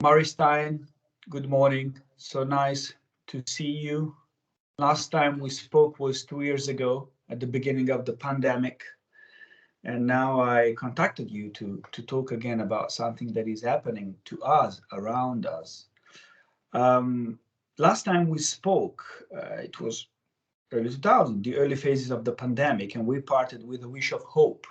Mari Stein, good morning. So nice to see you. Last time we spoke was 2 years ago at the beginning of the pandemic. And now I contacted you to talk again about something that is happening to us, around us. Um, Last time we spoke, it was early 2000, the early phases of the pandemic, and we parted with a wish of hope.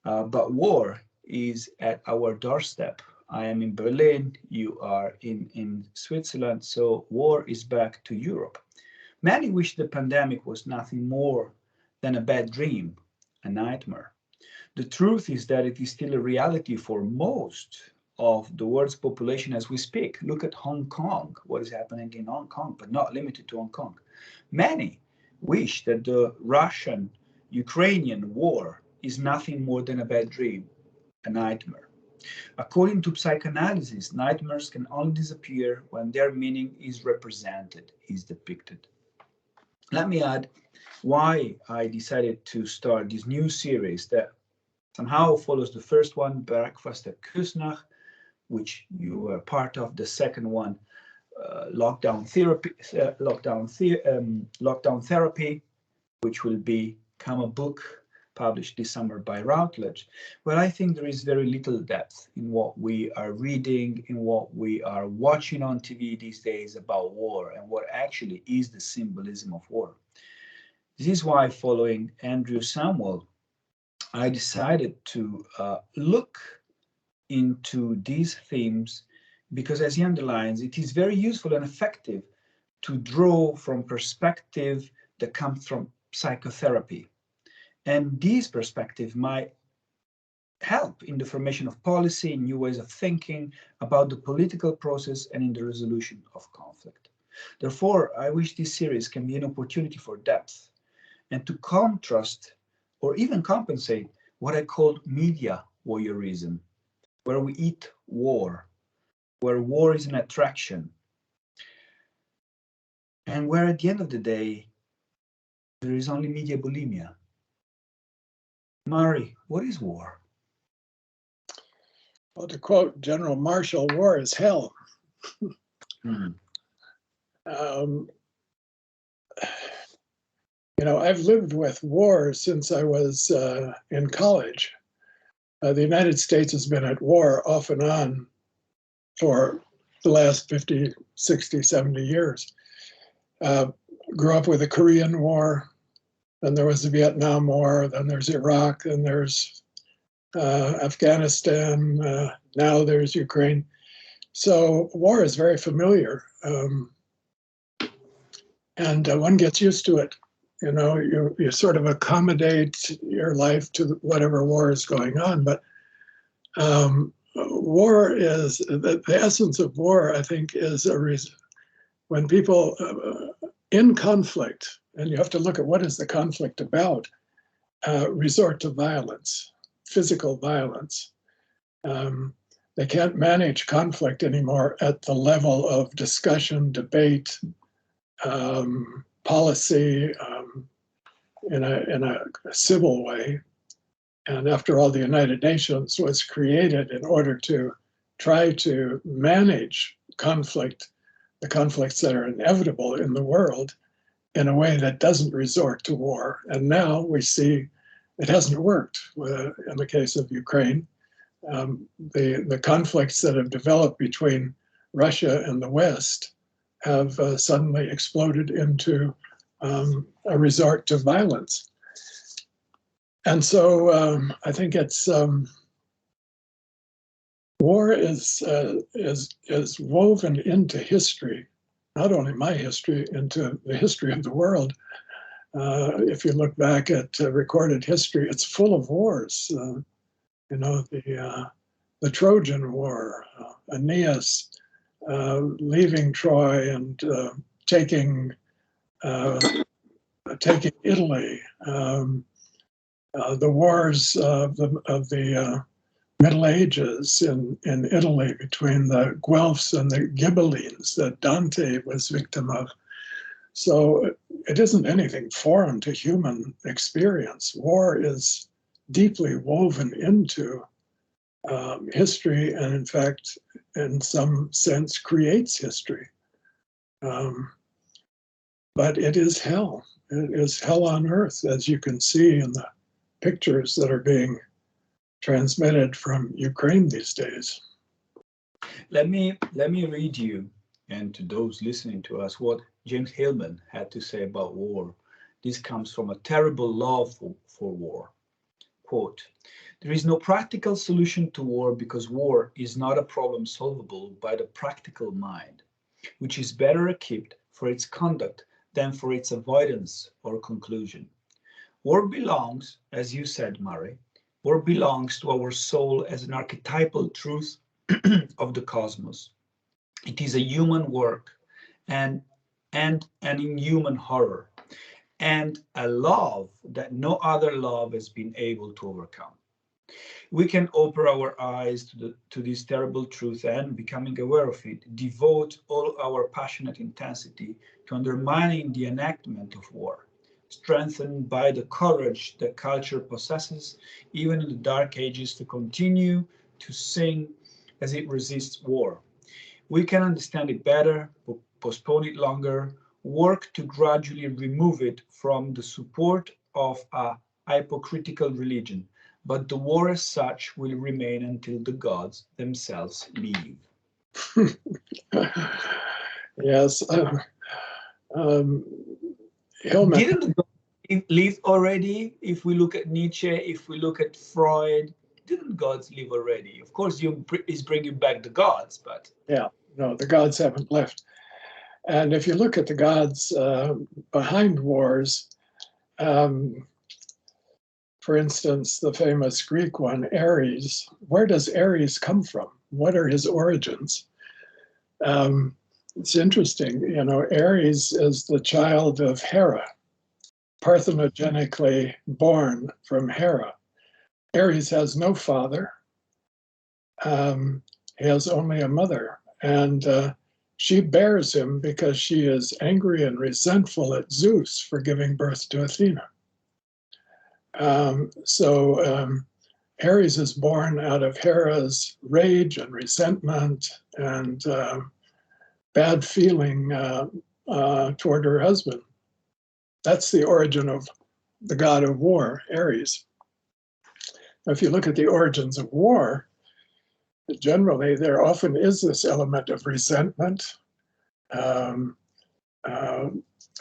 But war is at our doorstep. I am in Berlin, you are in Switzerland, so war is back to Europe. Many wish the pandemic was nothing more than a bad dream, a nightmare. The truth is that it is still a reality for most of the world's population as we speak. Look at Hong Kong, what is happening in Hong Kong, but not limited to Hong Kong. Many wish that the Russian Ukrainian war is nothing more than a bad dream, a nightmare. According to psychoanalysis, nightmares can only disappear when their meaning is represented, is depicted. Let me add why I decided to start this new series that somehow follows the first one, Breakfast at Küsnacht, which you were part of. The second one, lockdown therapy, which will become a book published this summer by Routledge. Well, I think there is very little depth in what we are reading, in what we are watching on TV these days about war and what actually is the symbolism of war. This is why, following Andrew Samuel, I decided to look into these themes because, as he underlines, it is very useful and effective to draw from perspective that comes from psychotherapy. And this perspective might help in the formation of policy, new ways of thinking about the political process and in the resolution of conflict. Therefore, I wish this series can be an opportunity for depth and to contrast or even compensate what I called media voyeurism, where we eat war, where war is an attraction, and where at the end of the day, there is only media bulimia. Mari, what is war? Well, to quote General Marshall, war is hell. I've lived with war since I was in college. The United States has been at war off and on for the last 50, 60, 70 years. Grew up with the Korean War, then there was the Vietnam War, then there's Iraq, then there's Afghanistan, now there's Ukraine. So war is very familiar, and one gets used to it. You sort of accommodate your life to whatever war is going on. But war is, the essence of war, I think, is a reason when people in conflict, and you have to look at what is the conflict about, resort to violence, physical violence. They can't manage conflict anymore at the level of discussion, debate, policy, in a civil way. And after all, the United Nations was created in order to try to manage conflict, the conflicts that are inevitable in the world, in a way that doesn't resort to war. And now we see it hasn't worked in the case of Ukraine. The conflicts that have developed between Russia and the West have suddenly exploded into a resort to violence. And so I think it's war is woven into history, not only my history, into the history of the world. If you look back at recorded history, it's full of wars. The Trojan War, Aeneas leaving Troy and taking Italy, the wars of the Middle Ages in Italy between the Guelphs and the Ghibellines that Dante was victim of. So it isn't anything foreign to human experience. War is deeply woven into history, and in fact, in some sense, creates history. But it is hell. It is hell on earth, as you can see in the pictures that are being transmitted from Ukraine these days. Let me read you, and to those listening to us, what James Hillman had to say about war. This comes from a terrible love for war. Quote, "There is no practical solution to war because war is not a problem solvable by the practical mind, which is better equipped for its conduct than for its avoidance or conclusion. War belongs, as you said, Murray, war belongs to our soul as an archetypal truth of the cosmos. It is a human work and an inhuman horror, and a love that no other love has been able to overcome. We can open our eyes to this terrible truth and, becoming aware of it, devote all our passionate intensity to undermining the enactment of war, strengthened by the courage that culture possesses, even in the dark ages, to continue to sing as it resists war. We can understand it better, postpone it longer, work to gradually remove it from the support of a hypocritical religion, but the war as such will remain until the gods themselves leave." Yes. Hillman. Didn't the gods leave already? If we look at Nietzsche, if we look at Freud, didn't gods leave already? Of course, he's bringing back the gods, but... Yeah, no, the gods haven't left. And if you look at the gods behind wars, for instance, the famous Greek one, Ares, where does Ares come from? What are his origins? It's interesting, you know, Ares is the child of Hera, parthenogenically born from Hera. Ares has no father. He has only a mother, and she bears him because she is angry and resentful at Zeus for giving birth to Athena. Ares is born out of Hera's rage and resentment and bad feeling toward her husband. That's the origin of the god of war, Ares. Now, if you look at the origins of war, generally there often is this element of resentment,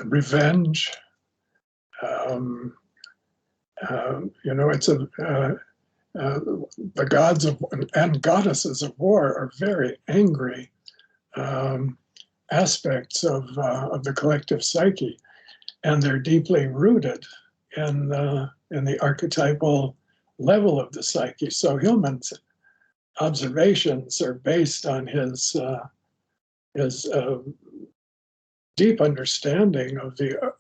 revenge. You know, it's the gods of and goddesses of war are very angry aspects of the collective psyche, and they're deeply rooted in the archetypal level of the psyche. So Hillman's observations are based on his deep understanding of the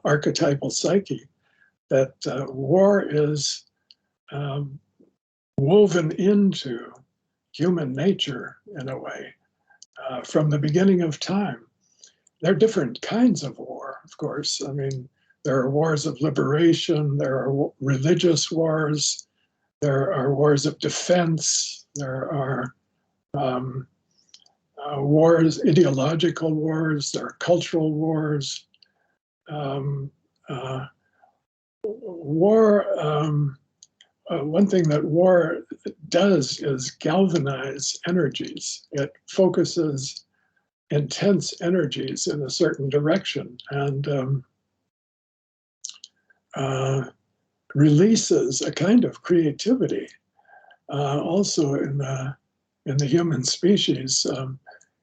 archetypal psyche, that war is woven into human nature in a way from the beginning of time. There are different kinds of war, of course. I mean, there are wars of liberation, there are religious wars, there are wars of defense, there are wars, ideological wars, there are cultural wars. One thing that war does is galvanize energies. It focuses intense energies in a certain direction and releases a kind of creativity also in the human species. You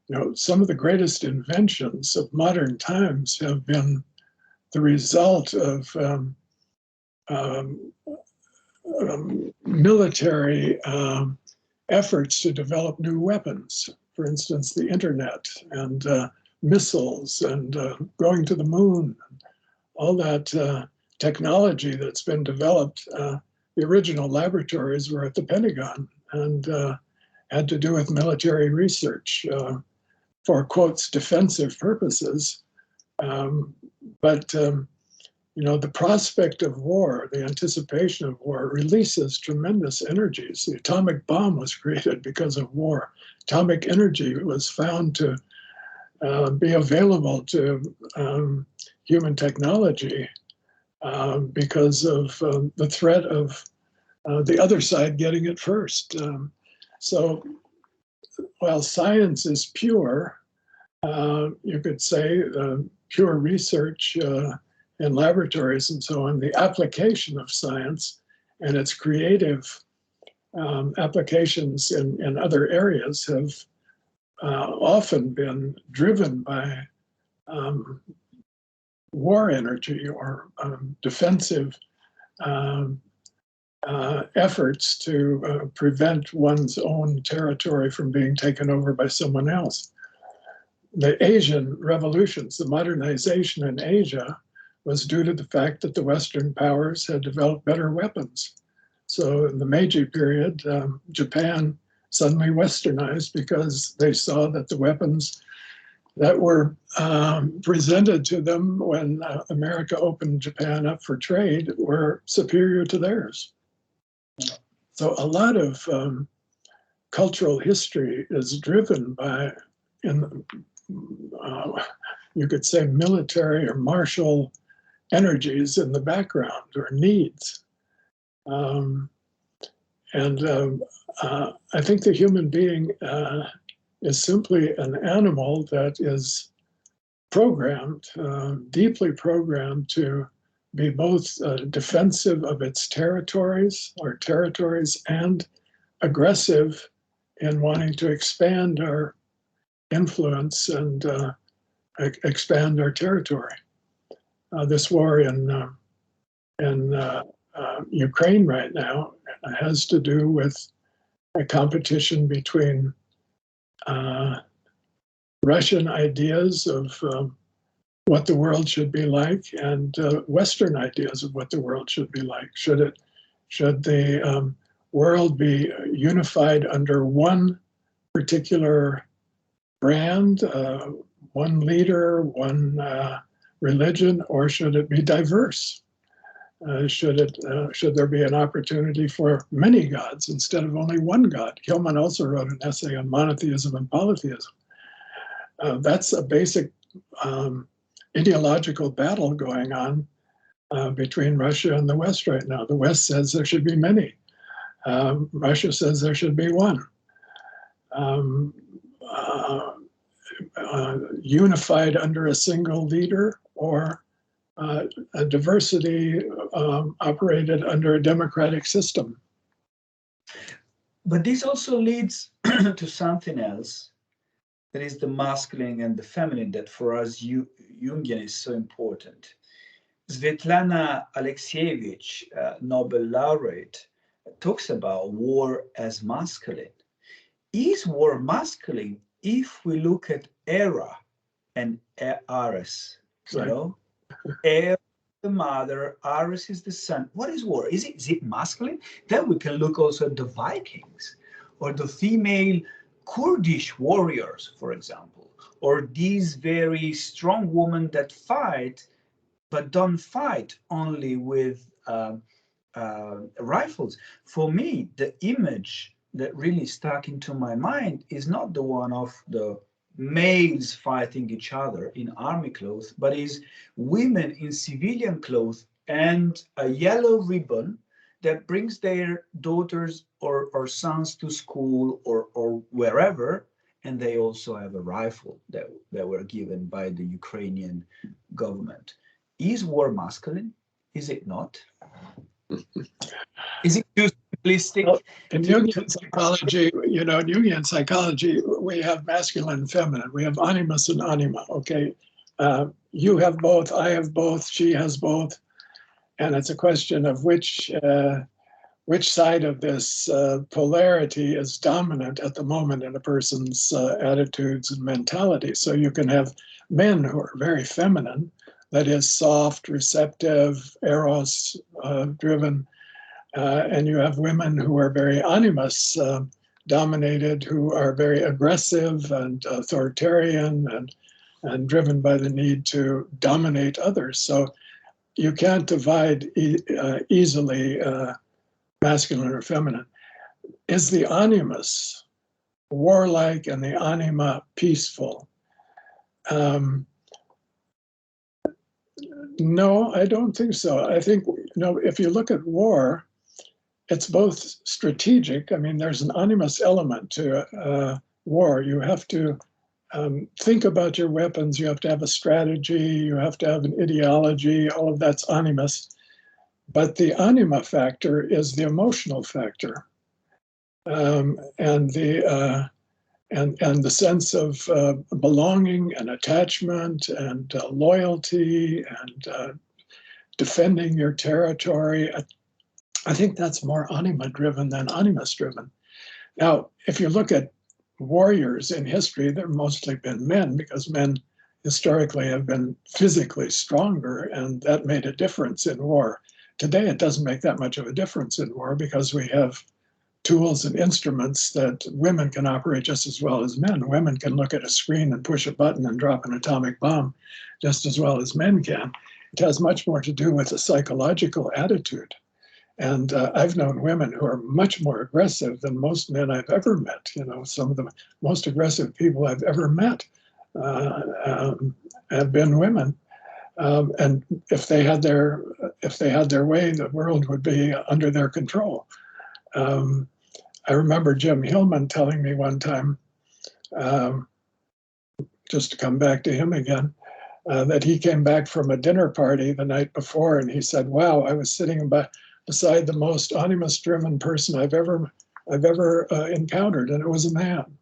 know, some of the greatest inventions of modern times have been the result of military efforts to develop new weapons. For instance, the internet and missiles and going to the moon, all that technology that's been developed. The original laboratories were at the Pentagon and had to do with military research for, quotes, defensive purposes. But you know, the prospect of war, the anticipation of war releases tremendous energies. The atomic bomb was created because of war. Atomic energy was found to be available to human technology because of the threat of the other side getting it first. So while science is pure, you could say pure research in laboratories and so on, the application of science and its creative applications in other areas have often been driven by war energy or defensive efforts to prevent one's own territory from being taken over by someone else. The Asian revolutions, the modernization in Asia, was due to the fact that the Western powers had developed better weapons. So in the Meiji period, Japan suddenly westernized because they saw that the weapons that were presented to them when America opened Japan up for trade were superior to theirs. So a lot of cultural history is driven by, you could say, military or martial energies in the background or needs. I think the human being is simply an animal that is programmed, deeply programmed to be both defensive of its territories, our territories, and aggressive in wanting to expand our influence and expand our territory. This war in Ukraine right now has to do with a competition between Russian ideas of what the world should be like and Western ideas of what the world should be like. Should the world be unified under one particular brand, one leader, one religion, or should it be diverse? Should there be an opportunity for many gods instead of only one god? Hillman also wrote an essay on monotheism and polytheism. That's a basic ideological battle going on between Russia and the West right now. The West says there should be many. Russia says there should be one. Unified under a single leader, or a diversity operated under a democratic system. But this also leads to something else, that is the masculine and the feminine, that for us Jungian is so important. Svetlana Alexievich, Nobel laureate, talks about war as masculine. Is war masculine if we look at era and Ares, you know? Era is the mother, Ares is the son. What is war? Is it masculine? Then we can look also at the Vikings or the female Kurdish warriors, for example, or these very strong women that fight, but don't fight only with rifles. For me, the image that really stuck into my mind is not the one of the males fighting each other in army clothes, but is women in civilian clothes and a yellow ribbon that brings their daughters or sons to school or wherever, and they also have a rifle that were given by the Ukrainian government. Is war masculine? Is it not? Is it too simplistic? Well, in Jungian psychology, you know, in Jungian psychology, we have masculine and feminine. We have animus and anima, okay? You have both, I have both, she has both. And it's a question of which side of this polarity is dominant at the moment in a person's attitudes and mentality. So you can have men who are very feminine, that is soft, receptive, eros driven, and you have women who are very animus dominated, who are very aggressive and authoritarian and driven by the need to dominate others. So you can't divide easily masculine or feminine. Is the animus warlike and the anima peaceful? No, I don't think so. I think, if you look at war, it's both strategic. I mean, there's an animus element to war. You have to think about your weapons. You have to have a strategy. You have to have an ideology. All of that's animus. But the anima factor is the emotional factor, and the sense of belonging and attachment and loyalty and defending your territory. I think that's more anima-driven than animus-driven. Now, if you look at warriors in history, they've mostly been men, because men historically have been physically stronger, and that made a difference in war. Today, it doesn't make that much of a difference in war because we have tools and instruments that women can operate just as well as men. Women can look at a screen and push a button and drop an atomic bomb just as well as men can. It has much more to do with a psychological attitude. And I've known women who are much more aggressive than most men I've ever met. Some of the most aggressive people I've ever met have been women. And if they had their way, the world would be under their control. I remember Jim Hillman telling me one time, just to come back to him again, that he came back from a dinner party the night before, and he said, "Wow, I was sitting beside the most animus-driven person I've ever encountered, and it was a man."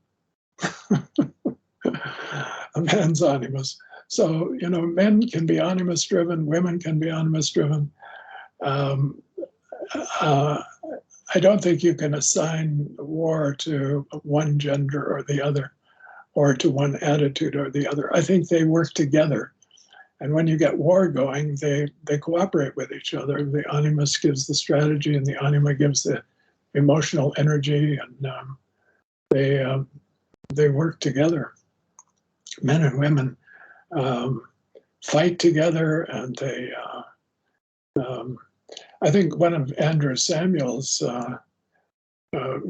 A man's animus. So, men can be animus-driven, women can be animus-driven. I don't think you can assign war to one gender or the other, or to one attitude or the other. I think they work together. And when you get war going, they cooperate with each other. The animus gives the strategy, and the anima gives the emotional energy, and they work together. Men and women fight together, and they. I think one of Andrew Samuel's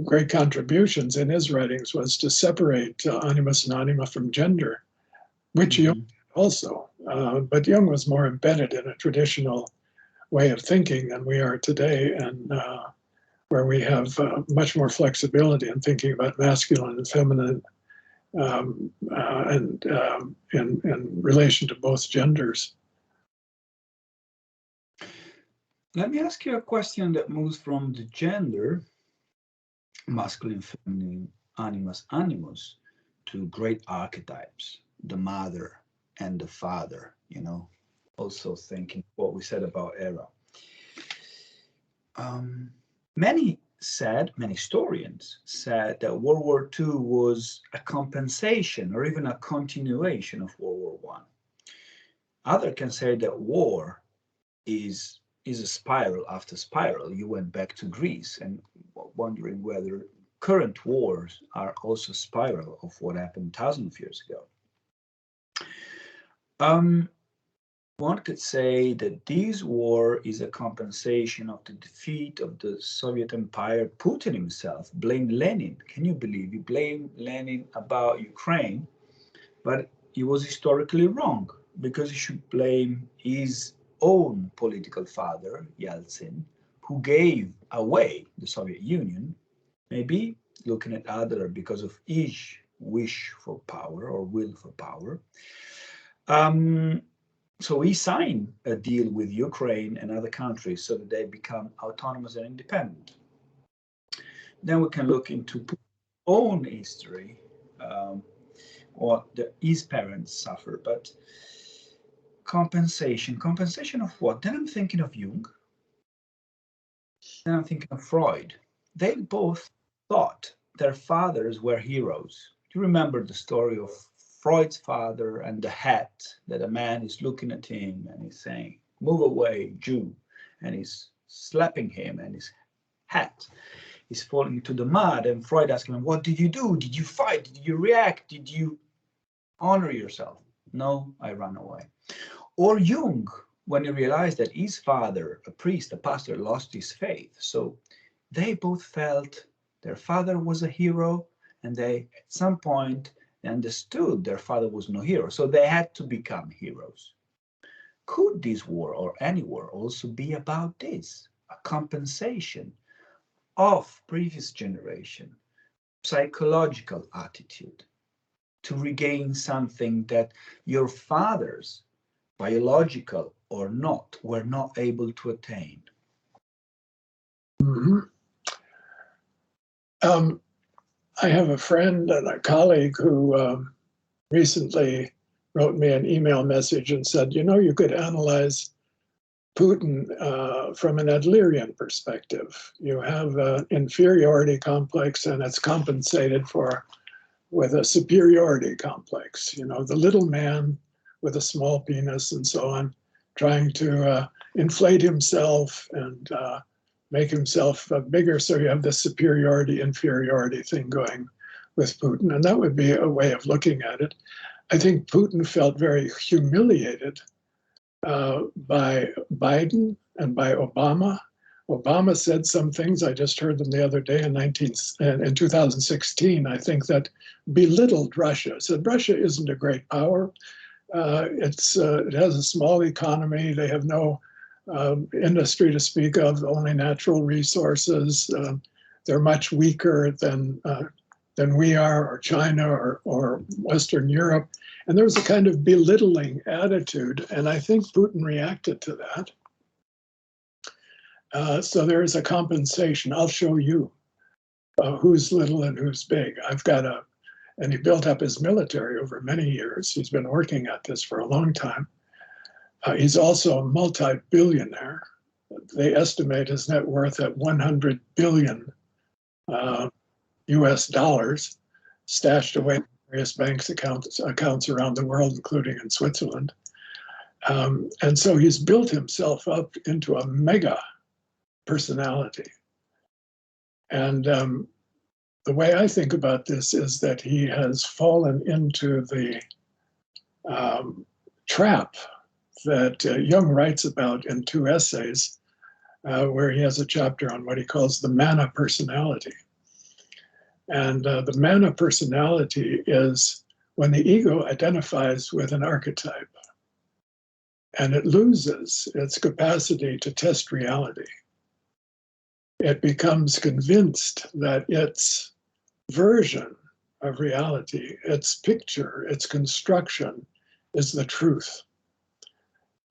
great contributions in his writings was to separate animus and anima from gender, which Jung also. But Jung was more embedded in a traditional way of thinking than we are today, and where we have much more flexibility in thinking about masculine and feminine and in relation to both genders. Let me ask you a question that moves from the gender, masculine, feminine, animus, animus, to great archetypes, the mother and the father, also thinking what we said about era. Many historians said that World War II was a compensation or even a continuation of World War I. Others can say that war is a spiral after spiral. You went back to Greece and wondering whether current wars are also a spiral of what happened thousands of years ago. One could say that this war is a compensation of the defeat of the Soviet Empire. Putin himself blamed Lenin. Can you believe he blamed Lenin about Ukraine? But he was historically wrong, because he should blame his own political father, Yeltsin, who gave away the Soviet Union, maybe looking at other because of his wish for power or will for power. So he signed a deal with Ukraine and other countries so that they become autonomous and independent. Then we can look into Putin's own history, what his parents suffered, but compensation of what? Then I'm thinking of Jung. Then I'm thinking of Freud. They both thought their fathers were heroes. Do you remember the story of Freud's father and the hat, that a man is looking at him and he's saying, "Move away, Jew," and he's slapping him, and his hat is falling into the mud, and Freud asking him, "What did you do? Did you fight? Did you react? Did you honor yourself?" "No, I ran away." Or Jung, when he realized that his father, a priest, a pastor, lost his faith. So they both felt their father was a hero, and they, at some point, understood their father was no hero. So they had to become heroes. Could this war or any war also be about this? A compensation of previous generation, psychological attitude to regain something that your fathers, biological or not, were not able to attain? Mm-hmm. I have a friend and a colleague who recently wrote me an email message and said, you know, you could analyze Putin from an Adlerian perspective. You have an inferiority complex, and it's compensated for with a superiority complex. You know, the little man with a small penis and so on, trying to inflate himself and make himself bigger. So you have this superiority, inferiority thing going with Putin. And that would be a way of looking at it. I think Putin felt very humiliated by Biden and by Obama. Obama said some things, I just heard them the other day in 2016, I think, that belittled Russia. Said Russia isn't a great power. It has a small economy. They have no industry to speak of, only natural resources. They're much weaker than we are, or China, or Western Europe. And there was a kind of belittling attitude, and I think Putin reacted to that. So there is a compensation. I'll show you who's little and who's big. And he built up his military over many years. He's been working at this for a long time. He's also a multi-billionaire. They estimate his net worth at 100 billion US dollars, stashed away in various banks accounts around the world, including in Switzerland. And so he's built himself up into a mega personality. And the way I think about this is that he has fallen into the trap that Jung writes about in 2 essays, where he has a chapter on what he calls the mana personality. And the mana personality is when the ego identifies with an archetype and it loses its capacity to test reality. It becomes convinced that its version of reality, its picture, its construction is the truth.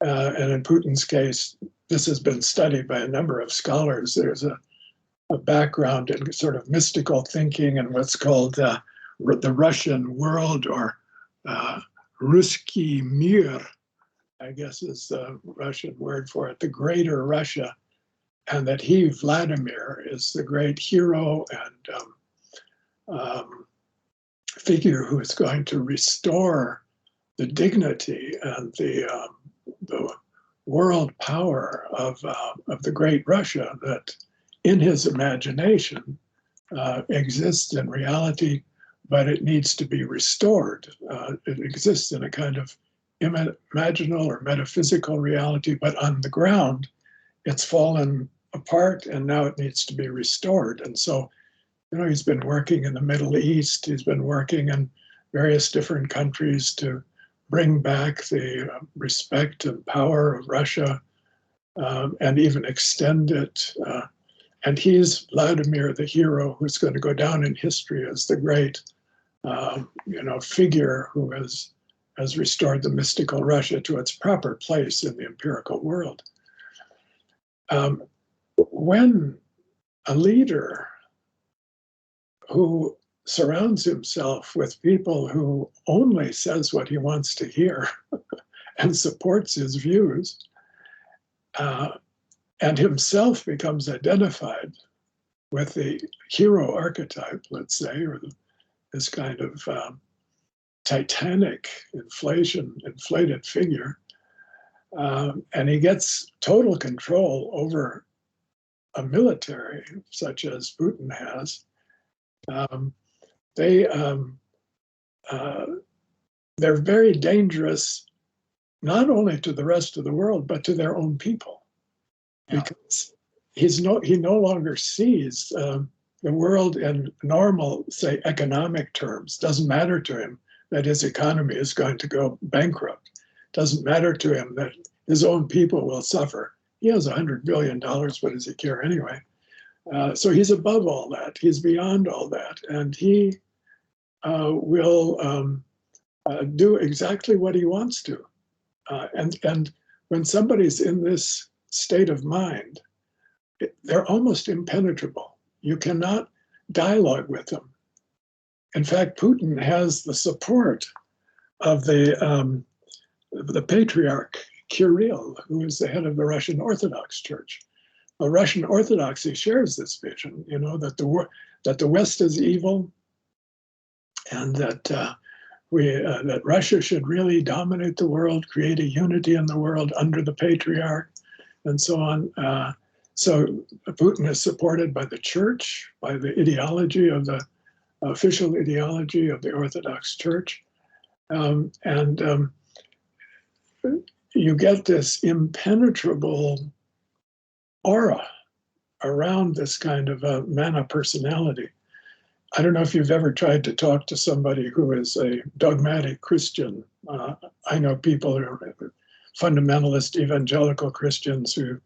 And in Putin's case, this has been studied by a number of scholars. There's a background in sort of mystical thinking and what's called the Russian world, or Ruski Mir, I guess is the Russian word for it, the greater Russia. And that he, Vladimir, is the great hero and figure who is going to restore the dignity and the world power of the great Russia that, in his imagination, exists in reality, but it needs to be restored. It exists in a kind of imaginal or metaphysical reality, but on the ground, it's fallen apart, and now it needs to be restored. And so, you know, he's been working in the Middle East. He's been working in various different countries to bring back the respect and power of Russia, and even extend it. And he's Vladimir, the hero, who's going to go down in history as the great, figure who has restored the mystical Russia to its proper place in the empirical world. When a leader who surrounds himself with people who only says what he wants to hear and supports his views, and himself becomes identified with the hero archetype, let's say, or this kind of titanic inflated figure, and he gets total control over a military such as Putin has. They're very dangerous, not only to the rest of the world, but to their own people. Yeah. Because he no longer sees the world in normal, say, economic terms. Doesn't matter to him that his economy is going to go bankrupt. Doesn't matter to him that his own people will suffer. He has $100 billion, what does he care anyway? So he's above all that. He's beyond all that. And he will do exactly what he wants to. And when somebody's in this state of mind, they're almost impenetrable. You cannot dialogue with them. In fact, Putin has the support of the patriarch Kirill, who is the head of the Russian Orthodox Church. The Russian Orthodoxy shares this vision, you know, that the West is evil, and that that Russia should really dominate the world, create a unity in the world under the patriarch, and so on. So Putin is supported by the church, by the ideology of the official ideology of the Orthodox Church, and you get this impenetrable aura around this kind of a mana personality. I don't know if you've ever tried to talk to somebody who is a dogmatic Christian. I know people who are fundamentalist evangelical Christians who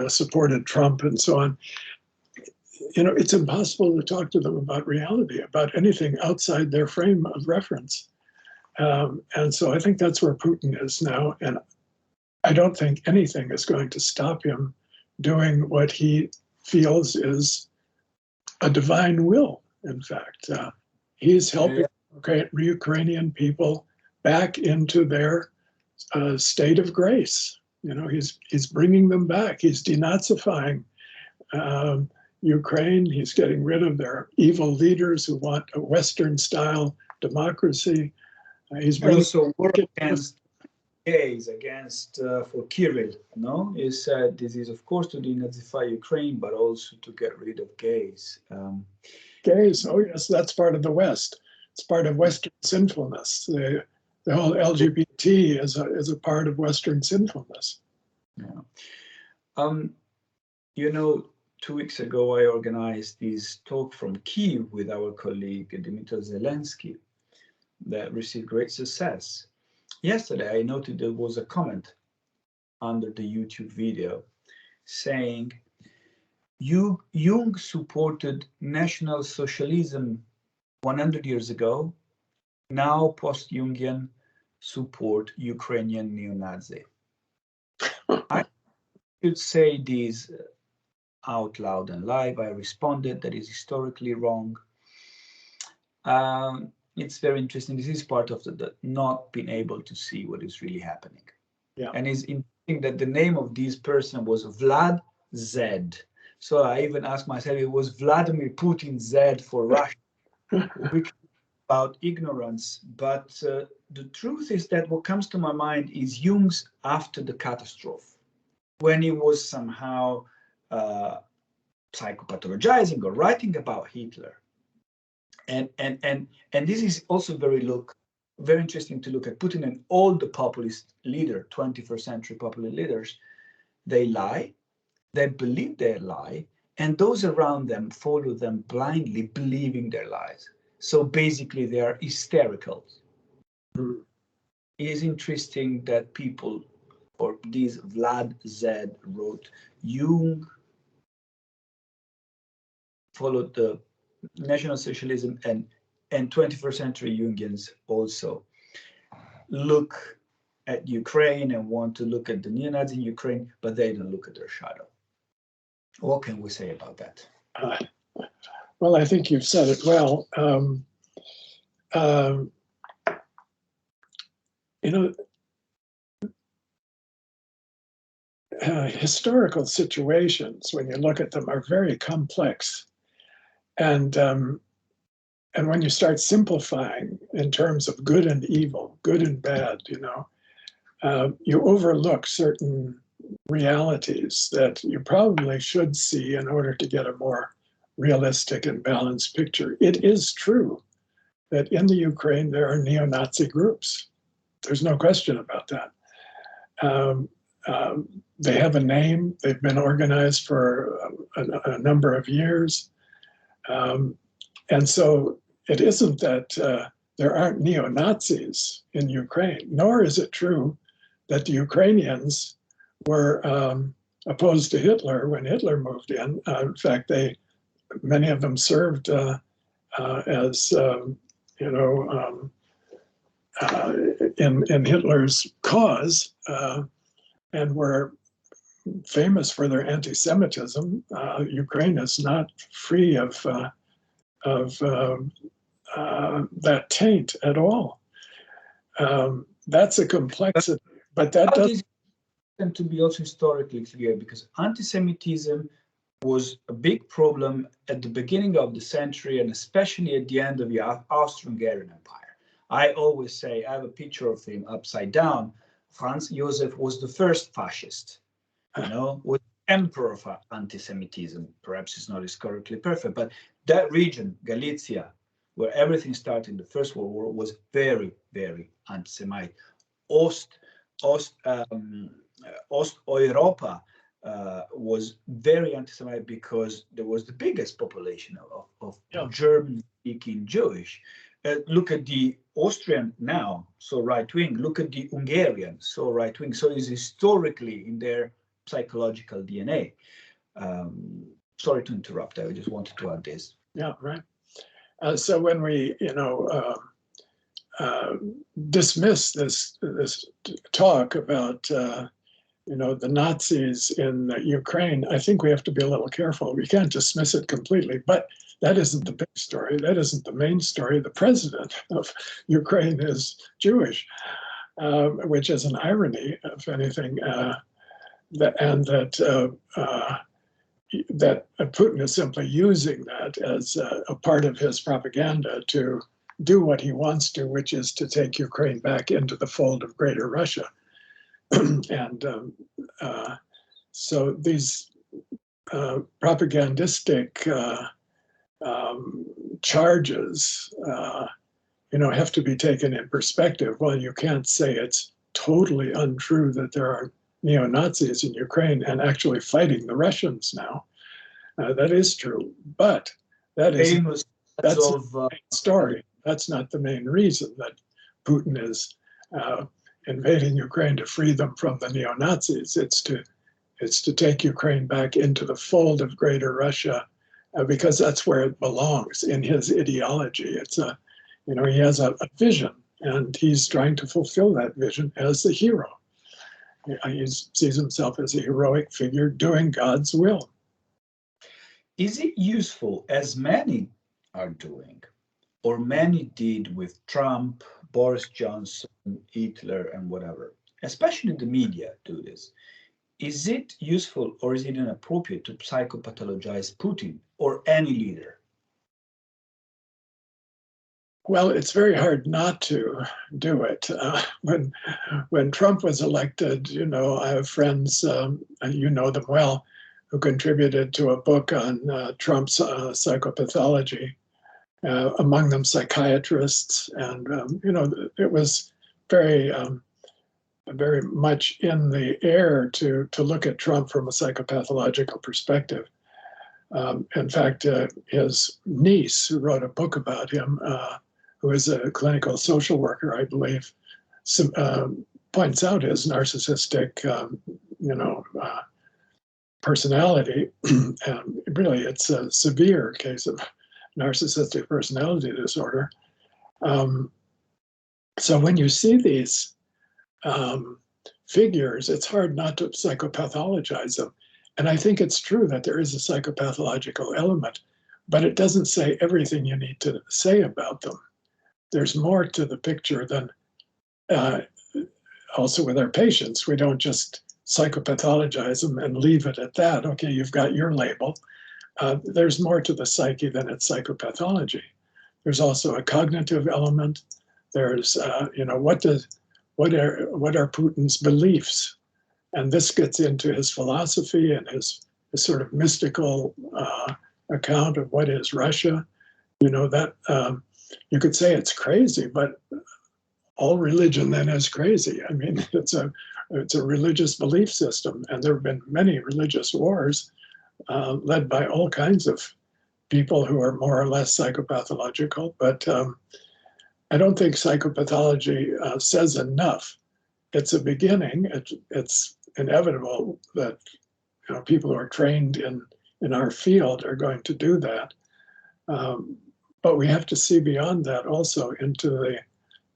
supported Trump and so on. You know, it's impossible to talk to them about reality, about anything outside their frame of reference. And so I think that's where Putin is now. And I don't think anything is going to stop him doing what he feels is a divine will, in fact. He's helping Ukrainian people back into their state of grace. You know, he's bringing them back. He's denazifying Ukraine. He's getting rid of their evil leaders who want a Western-style democracy. He's also work against gays, against for Kirill. No, he said this is of course to denazify Ukraine, but also to get rid of gays. Gays, oh yes, that's part of the West. It's part of Western sinfulness. The whole LGBT is a part of Western sinfulness. Yeah. You know, 2 weeks ago I organized this talk from Kyiv with our colleague Dmitry Zelensky that received great success. Yesterday, I noted there was a comment under the YouTube video saying, Jung supported National Socialism 100 years ago. Now, post-Jungian support Ukrainian neo-Nazi. I should say this out loud and live. I responded that is historically wrong. It's very interesting. This is part of the not being able to see what is really happening. Yeah. And it's interesting that the name of this person was Vlad Z. So I even asked myself, it was Vladimir Putin Z for Russia, which is about ignorance. But the truth is that what comes to my mind is Jung's after the catastrophe, when he was somehow psychopathologizing or writing about Hitler. And this is also very interesting to look at Putin and all the populist leaders, 21st century populist leaders. They lie, they believe they lie, and those around them follow them blindly, believing their lies. So basically, they are hysterical. It is interesting that people, or this Vlad Z wrote, Jung followed the National Socialism, and 21st century Jungians also look at Ukraine and want to look at the neo-Nazis in Ukraine, but they don't look at their shadow. What can we say about that? Well, I think you've said it well. You know, historical situations, when you look at them, are very complex. And when you start simplifying in terms of good and evil, good and bad, you know, you overlook certain realities that you probably should see in order to get a more realistic and balanced picture. It is true that in the Ukraine there are neo-Nazi groups. There's no question about that. They have a name. They've been organized for a number of years. And so it isn't that there aren't neo-Nazis in Ukraine, nor is it true that the Ukrainians were opposed to Hitler when Hitler moved in. In fact, many of them served as, in Hitler's cause, and were famous for their anti-Semitism. Ukraine is not free of that taint at all. That's a complexity, but that does tend to be also historically clear, because anti-Semitism was a big problem at the beginning of the century, and especially at the end of the Austro-Hungarian Empire. I always say, I have a picture of him upside down. Franz Josef was the first fascist, was emperor of anti-Semitism. Perhaps it's not historically perfect, but that region, Galicia, where everything started in the First World War, was very, very anti-Semitic. Ost-Europa was very anti-Semitic because there was the biggest population of German-speaking Jewish. Look at the Austrian now, so right-wing. Look at the Hungarian, so right-wing. So it's historically in their psychological DNA. Sorry to interrupt. I just wanted to add this. Yeah, right. So when we, dismiss this talk about, the Nazis in Ukraine, I think we have to be a little careful. We can't dismiss it completely, but that isn't the big story. That isn't the main story. The president of Ukraine is Jewish, which is an irony, if anything, that Putin is simply using that as a part of his propaganda to do what he wants to, which is to take Ukraine back into the fold of Greater Russia. And so these propagandistic charges, have to be taken in perspective. Well, you can't say it's totally untrue that there are neo-Nazis in Ukraine and actually fighting the Russians now. That is true, but that's the main story. That's not the main reason that Putin is invading Ukraine to free them from the neo-Nazis. It's to take Ukraine back into the fold of Greater Russia, because that's where it belongs in his ideology. It's he has a vision, and he's trying to fulfill that vision as the hero. He sees himself as a heroic figure doing God's will. Is it useful, as many are doing, or many did with Trump, Boris Johnson, Hitler, and whatever, especially the media do this? Is it useful, or is it inappropriate to psychopathologize Putin or any leader? Well, it's very hard not to do it. When Trump was elected, I have friends, you know them well, who contributed to a book on Trump's psychopathology, among them psychiatrists. And, it was very, very much in the air to look at Trump from a psychopathological perspective. In fact, his niece, who wrote a book about him, who is a clinical social worker, I believe, points out his narcissistic, personality. And really, it's a severe case of narcissistic personality disorder. So when you see these figures, it's hard not to psychopathologize them. And I think it's true that there is a psychopathological element, but it doesn't say everything you need to say about them. There's more to the picture than also with our patients. We don't just psychopathologize them and leave it at that. Okay, you've got your label. There's more to the psyche than its psychopathology. There's also a cognitive element. There's, what are Putin's beliefs? And this gets into his philosophy and his sort of mystical account of what is Russia. That you could say it's crazy, but all religion then is crazy. I mean, it's a religious belief system, and there have been many religious wars led by all kinds of people who are more or less psychopathological. But I don't think psychopathology says enough. It's a beginning. It's inevitable that people who are trained in our field are going to do that. But we have to see beyond that also into the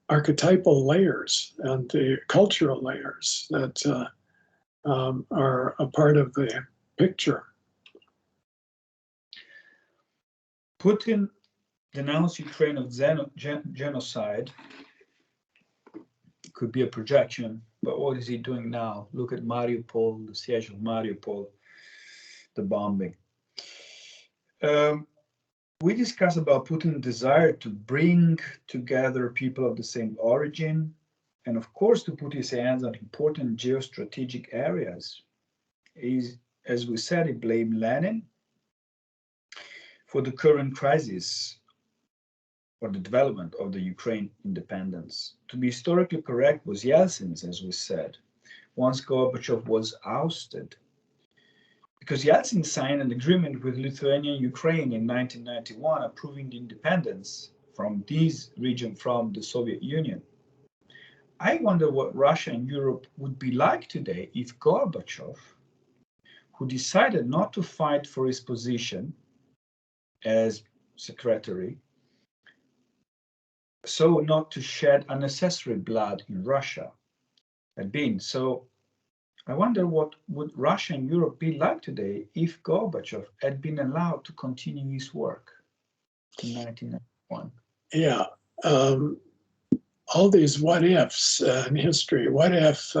archetypal layers and the cultural layers that are a part of the picture. Putin denounced Ukraine of genocide. It could be a projection, but what is he doing now? Look at Mariupol, the siege of Mariupol, the bombing. We discussed about Putin's desire to bring together people of the same origin, and of course to put his hands on important geostrategic areas. As we said, he blamed Lenin for the current crisis or the development of the Ukraine independence. To be historically correct was Yeltsin's, as we said, once Gorbachev was ousted. Because Yeltsin signed an agreement with Lithuania and Ukraine in 1991, approving the independence from this region from the Soviet Union. I wonder what Russia and Europe would be like today if Gorbachev, who decided not to fight for his position as secretary, so not to shed unnecessary blood in Russia, had been. So I wonder what would Russia and Europe be like today if Gorbachev had been allowed to continue his work in 1991. Yeah, all these what ifs in history. What if,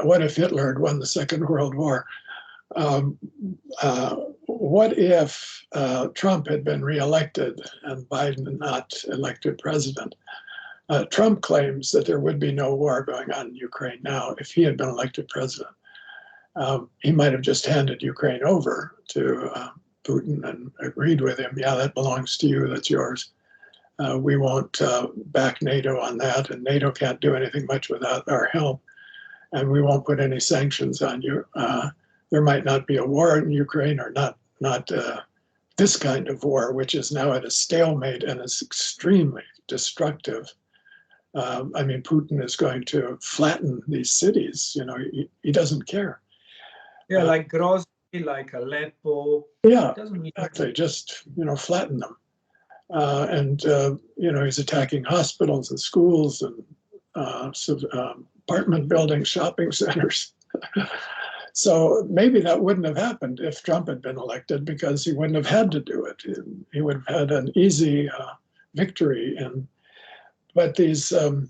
what if Hitler had won the Second World War? What if Trump had been reelected and Biden not elected president? Trump claims that there would be no war going on in Ukraine now if he had been elected president. He might have just handed Ukraine over to Putin and agreed with him, yeah, that belongs to you, that's yours. We won't back NATO on that, and NATO can't do anything much without our help, and we won't put any sanctions on you. There might not be a war in Ukraine, or not this kind of war, which is now at a stalemate and is extremely destructive. I mean, Putin is going to flatten these cities. He doesn't care. Yeah, like Grozny, like Aleppo. Yeah, exactly. Just flatten them. And he's attacking hospitals and schools and apartment buildings, shopping centers. So maybe that wouldn't have happened if Trump had been elected, because he wouldn't have had to do it. He would have had an easy victory. But these the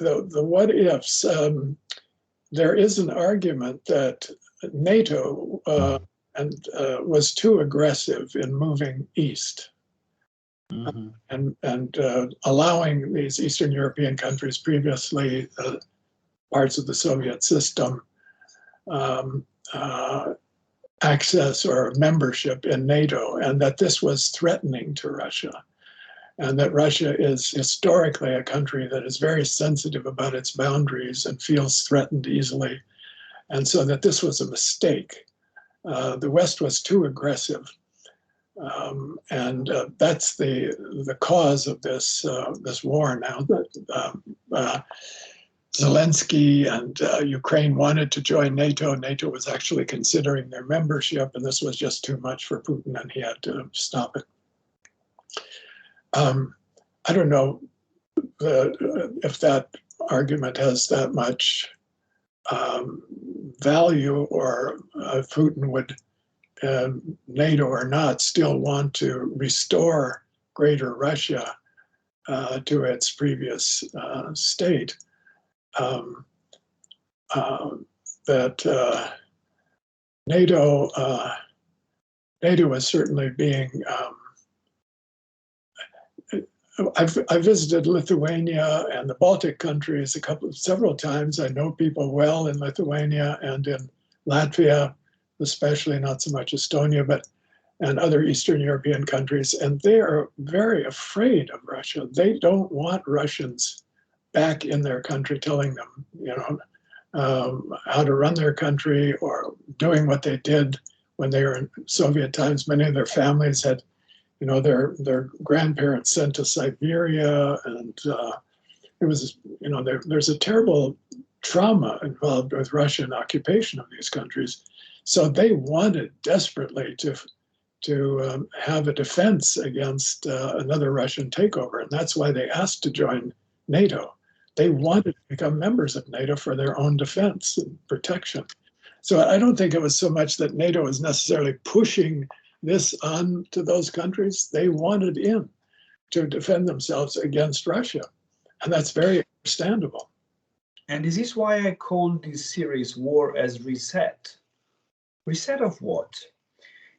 what ifs. There is an argument that NATO was too aggressive in moving east. Mm-hmm. and allowing these Eastern European countries, previously parts of the Soviet system, access or membership in NATO, and that this was threatening to Russia, and that Russia is historically a country that is very sensitive about its boundaries and feels threatened easily, and so that this was a mistake. The West was too aggressive. And that's the cause of this war now. That Zelensky and Ukraine wanted to join NATO. NATO was actually considering their membership, and this was just too much for Putin, and he had to stop it. I don't know if that argument has that much value, or if Putin would, NATO or not, still want to restore Greater Russia to its previous state. That NATO is certainly being. I visited Lithuania and the Baltic countries several times. I know people well in Lithuania and in Latvia, especially, not so much Estonia, but and other Eastern European countries, and they are very afraid of Russia. They don't want Russians back in their country telling them, how to run their country or doing what they did when they were in Soviet times. Many of their families had, their grandparents sent to Siberia, and it was, there's a terrible trauma involved with Russian occupation of these countries. So they wanted desperately to have a defense against another Russian takeover, and that's why they asked to join NATO. They wanted to become members of NATO for their own defense and protection. So I don't think it was so much that NATO was necessarily pushing this on to those countries. They wanted in to defend themselves against Russia, and that's very understandable. And this is why I called this series War as Reset. Reset of what?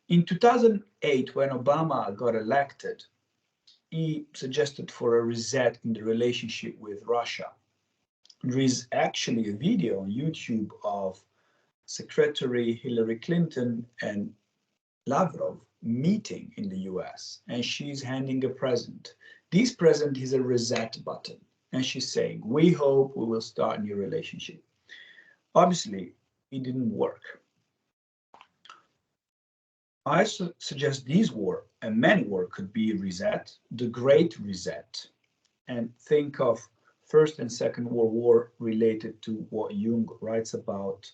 In 2008, when Obama got elected, he suggested for a reset in the relationship with Russia. There is actually a video on YouTube of Secretary Hillary Clinton and Lavrov meeting in the US, and she's handing a present. This present is a reset button, and she's saying, we hope we will start a new relationship. Obviously, it didn't work. I suggest this war, and many war, could be reset, the Great Reset, and think of First and Second World War related to what Jung writes about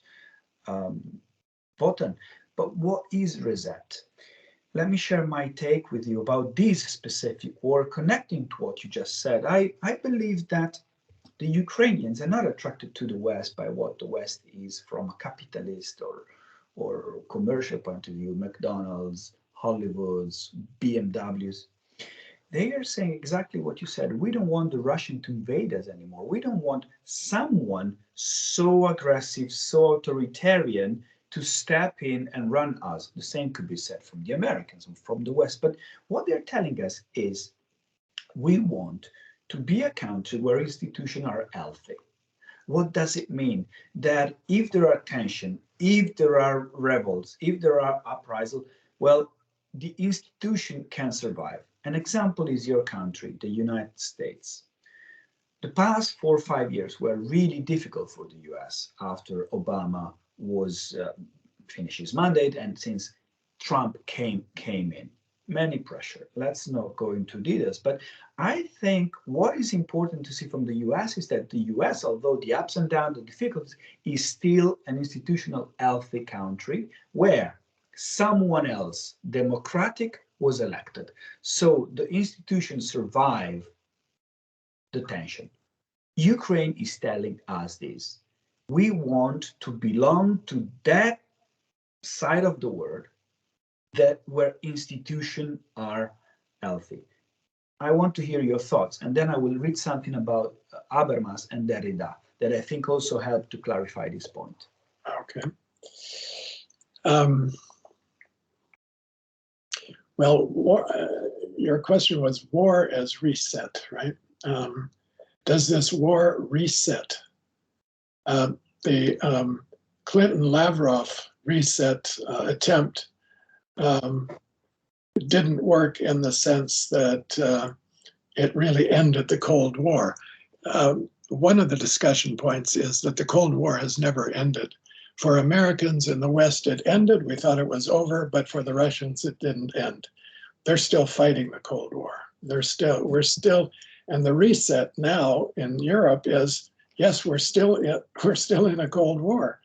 Wotan. But what is reset? Let me share my take with you about this specific war, connecting to what you just said. I believe that the Ukrainians are not attracted to the West by what the West is from a capitalist or commercial point of view, McDonald's, Hollywoods, BMWs. They are saying exactly what you said. We don't want the Russian to invade us anymore. We don't want someone so aggressive, so authoritarian to step in and run us. The same could be said from the Americans and from the West. But what they're telling us is we want to be a country where institutions are healthy. What does it mean? That if there are tension, if there are rebels, if there are uprisals, well, the institution can survive. An example is your country, the United States. The past 4 or 5 years were really difficult for the US after Obama was finished his mandate and since Trump came in. Many pressure. Let's not go into details, but I think what is important to see from the US is that the US, although the ups and downs, the difficulties, is still an institutional healthy country where someone else, democratic, was elected. So the institutions survive the tension. Ukraine is telling us this. We want to belong to that side of the world that where institutions are healthy. I want to hear your thoughts, and then I will read something about Habermas and Derrida that I think also help to clarify this point. Okay. Well, your question was war as reset, right? Does this war reset? The Clinton-Lavrov reset attempt didn't work in the sense that it really ended the Cold War. One of the discussion points is that the Cold War has never ended. For Americans in the West, it ended. We thought it was over, but for the Russians, it didn't end. They're still fighting the Cold War. We're still, and the reset now in Europe is, yes, we're still in a Cold War.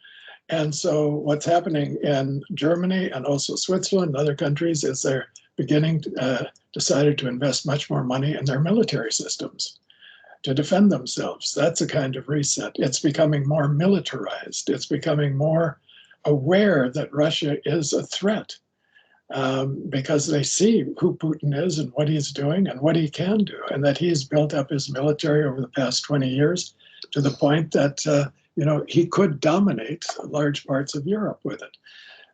And so what's happening in Germany and also Switzerland and other countries is they're decided to invest much more money in their military systems to defend themselves. That's a kind of reset. It's becoming more militarized. It's becoming more aware that Russia is a threat because they see who Putin is and what he's doing and what he can do, and that he's built up his military over the past 20 years to the point that he could dominate large parts of Europe with it.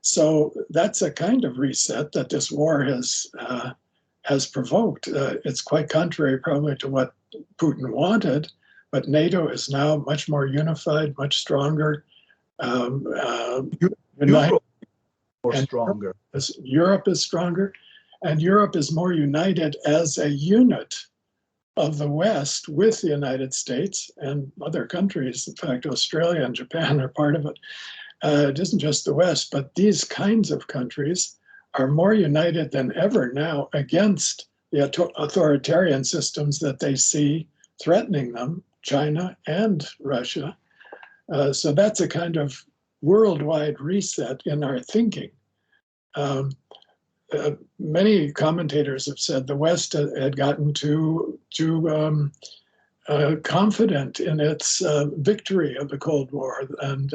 So that's a kind of reset that this war has provoked. It's quite contrary probably to what Putin wanted, but NATO is now much more unified, much stronger. Euro Or and stronger. Europe is stronger, and Europe is more united as a unit of the West with the United States and other countries. In fact, Australia and Japan are part of it. It isn't just the West, but these kinds of countries are more united than ever now against the authoritarian systems that they see threatening them, China and Russia. So that's a kind of worldwide reset in our thinking. Many commentators have said the West had gotten too confident in its victory of the Cold War. And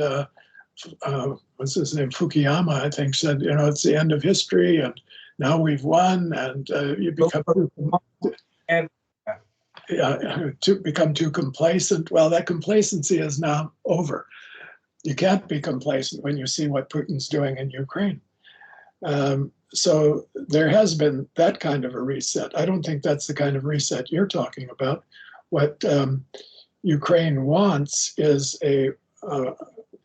what's his name? Fukuyama, I think, said, you know, it's the end of history and now we've won, and you become too complacent. Well, that complacency is now over. You can't be complacent when you see what Putin's doing in Ukraine. So there has been that kind of a reset. I don't think that's the kind of reset you're talking about. What Ukraine wants is a,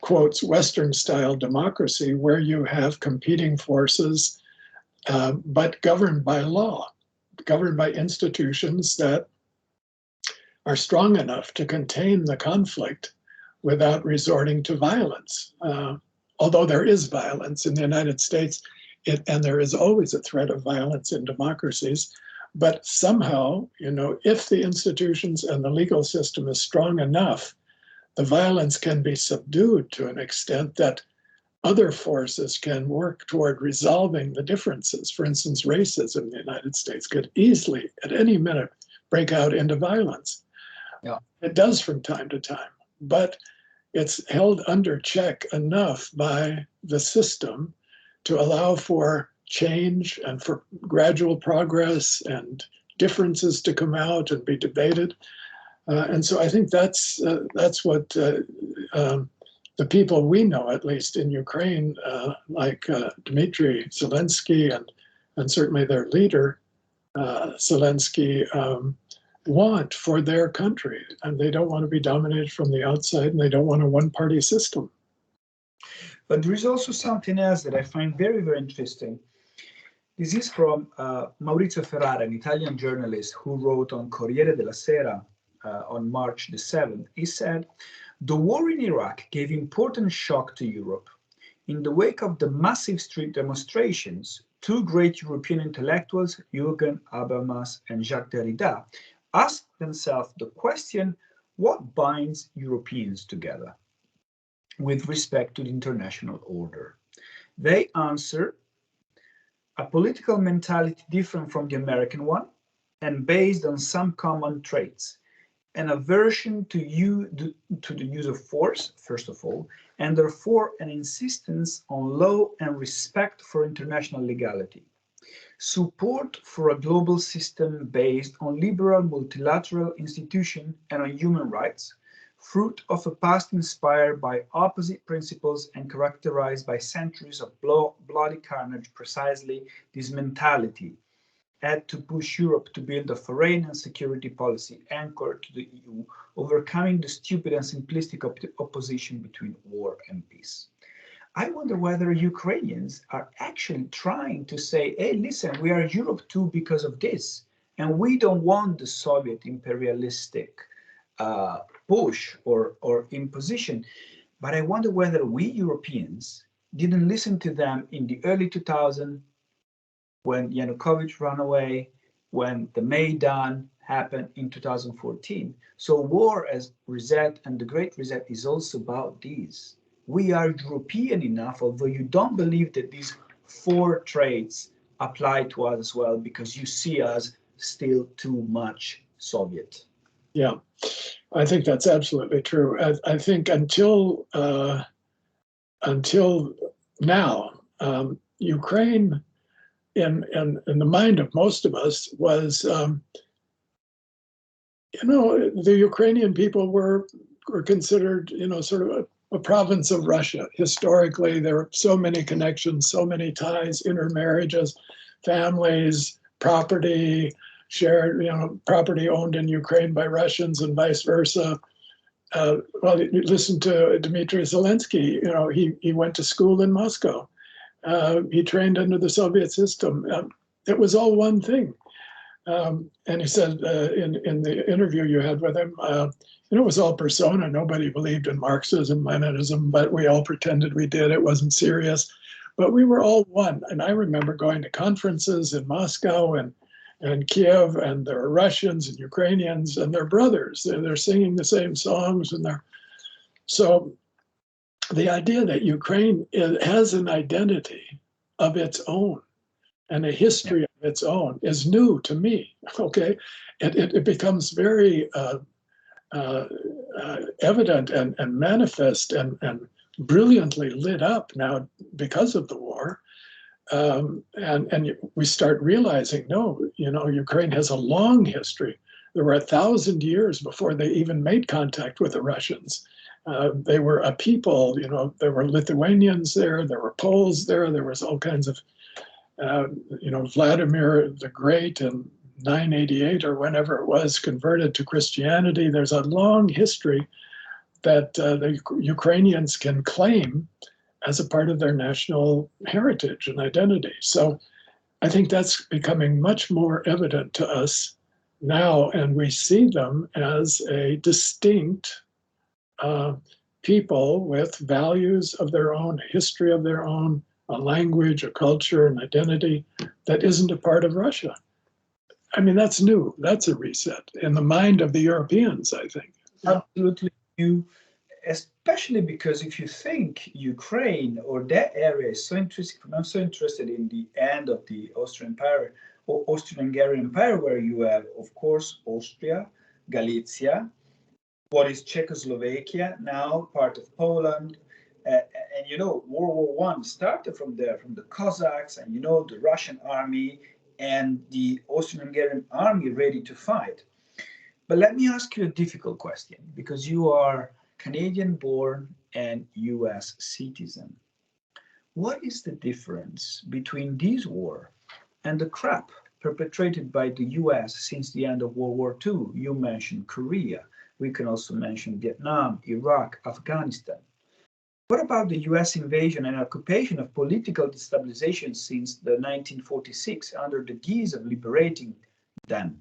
quotes, Western-style democracy where you have competing forces, but governed by law, governed by institutions that are strong enough to contain the conflict without resorting to violence. Although there is violence in the United States, and there is always a threat of violence in democracies, but somehow, you know, if the institutions and the legal system is strong enough, the violence can be subdued to an extent that other forces can work toward resolving the differences. For instance, racism in the United States could easily, at any minute, break out into violence. Yeah. It does from time to time, but it's held under check enough by the system to allow for change and for gradual progress and differences to come out and be debated. And so I think that's what the people we know, at least in Ukraine, like Dmitry Zelensky and certainly their leader, Zelensky, want for their country. And they don't want to be dominated from the outside, and they don't want a one-party system. But there is also something else that I find very, very interesting. This is from Maurizio Ferrara, an Italian journalist who wrote on Corriere della Sera on March the 7th. He said, "The war in Iraq gave important shock to Europe. In the wake of the massive street demonstrations, two great European intellectuals, Jürgen, Habermas, and Jacques Derrida, asked themselves the question, what binds Europeans together with respect to the international order? They answer, a political mentality different from the American one and based on some common traits, an aversion to the use of force, first of all, and therefore an insistence on law and respect for international legality. Support for a global system based on liberal multilateral institutions and on human rights, fruit of a past inspired by opposite principles and characterized by centuries of bloody carnage. Precisely this mentality had to push Europe to build a foreign and security policy anchored to the EU, overcoming the stupid and simplistic opposition between war and peace." I wonder whether Ukrainians are actually trying to say, hey, listen, we are Europe too because of this, and we don't want the Soviet imperialistic push or imposition. But I wonder whether we Europeans didn't listen to them in the early 2000s when Yanukovych ran away, when the Maidan happened in 2014. So war as reset and the Great Reset is also about these. We are European enough, although you don't believe that these four traits apply to us as well, because you see us still too much Soviet. Yeah, I think that's absolutely true. I think until now, Ukraine, in the mind of most of us, was, the Ukrainian people were considered, sort of a province of Russia. Historically, there are so many connections, so many ties, intermarriages, families, property, shared, property owned in Ukraine by Russians and vice versa. Well, you listen to Dmitry Zelensky, he went to school in Moscow. He trained under the Soviet system. It was all one thing. And he said in the interview you had with him, it was all persona. Nobody believed in Marxism, Leninism, but we all pretended we did. It wasn't serious. But we were all one. And I remember going to conferences in Moscow and Kiev, and there were Russians and Ukrainians, and they're brothers. They're singing the same songs. So the idea that Ukraine has an identity of its own and a history of its own is new to me, okay? It becomes very evident and manifest and brilliantly lit up now because of the war. And we start realizing, no, Ukraine has a long history. There were 1,000 years before they even made contact with the Russians. They were a people, there were Lithuanians there were Poles there was all kinds of, Vladimir the Great in 988 or whenever it was converted to Christianity. There's a long history that the Ukrainians can claim as a part of their national heritage and identity. So I think that's becoming much more evident to us now, and we see them as a distinct people with values of their own, history of their own, a language, a culture, an identity that isn't a part of Russia. I mean, that's new. That's a reset in the mind of the Europeans, I think. Absolutely new, especially because if you think Ukraine or that area is so interesting, I'm so interested in the end of the Austrian Empire or Austrian-Hungarian Empire, where you have, of course, Austria, Galicia, what is Czechoslovakia, now part of Poland. And World War I started from there, from the Cossacks and, the Russian army and the Austrian-Hungarian army ready to fight. But let me ask you a difficult question, because you are Canadian-born and US citizen. What is the difference between this war and the crap perpetrated by the US since the end of World War II? You mentioned Korea. We can also mention Vietnam, Iraq, Afghanistan. What about the US invasion and occupation of political destabilization since the 1946 under the guise of liberating them?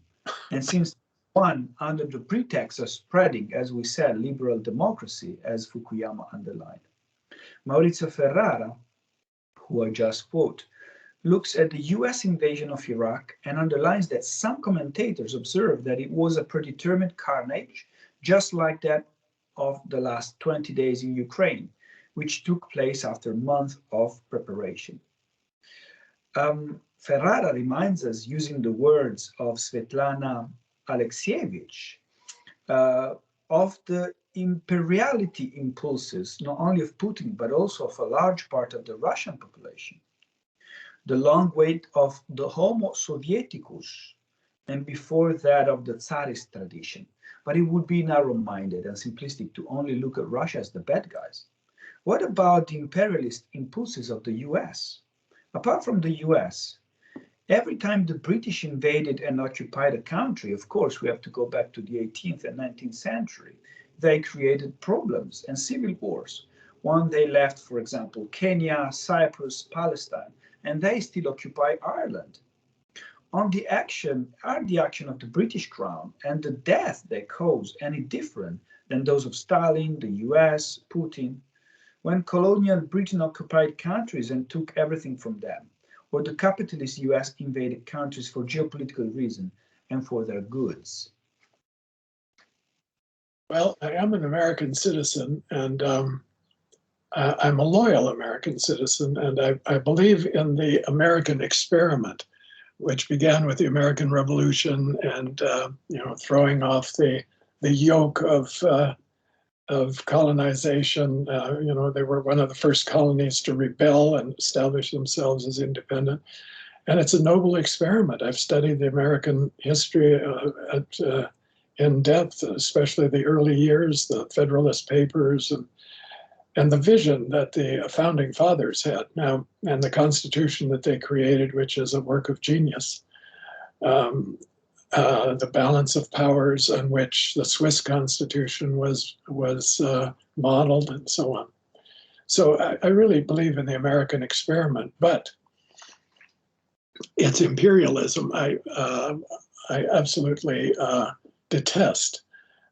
And since one under the pretext of spreading, as we said, liberal democracy, as Fukuyama underlined. Maurizio Ferrara, who I just quote, looks at the US invasion of Iraq and underlines that some commentators observe that it was a predetermined carnage, just like that of the last 20 days in Ukraine, which took place after months of preparation. Ferrara reminds us, using the words of Svetlana Alexievich, of the imperiality impulses, not only of Putin, but also of a large part of the Russian population. The long wait of the Homo Sovieticus, and before that of the Tsarist tradition. But it would be narrow-minded and simplistic to only look at Russia as the bad guys. What about the imperialist impulses of the US? Apart from the US, every time the British invaded and occupied a country, of course, we have to go back to the 18th and 19th century, they created problems and civil wars. When they left, for example, Kenya, Cyprus, Palestine, and they still occupy Ireland. Are the action of the British Crown and the death they caused any different than those of Stalin, the US, Putin? When colonial Britain occupied countries and took everything from them, or the capitalist US invaded countries for geopolitical reasons and for their goods? Well, I am an American citizen, and I'm a loyal American citizen, and I believe in the American experiment, which began with the American Revolution and throwing off the yoke of colonization. They were one of the first colonies to rebel and establish themselves as independent. And it's a noble experiment. I've studied the American history in depth, especially the early years, the Federalist Papers, and the vision that the founding fathers had now, and the Constitution that they created, which is a work of genius. The balance of powers on which the Swiss Constitution was modeled, and so on. So I really believe in the American experiment, but its imperialism I absolutely detest.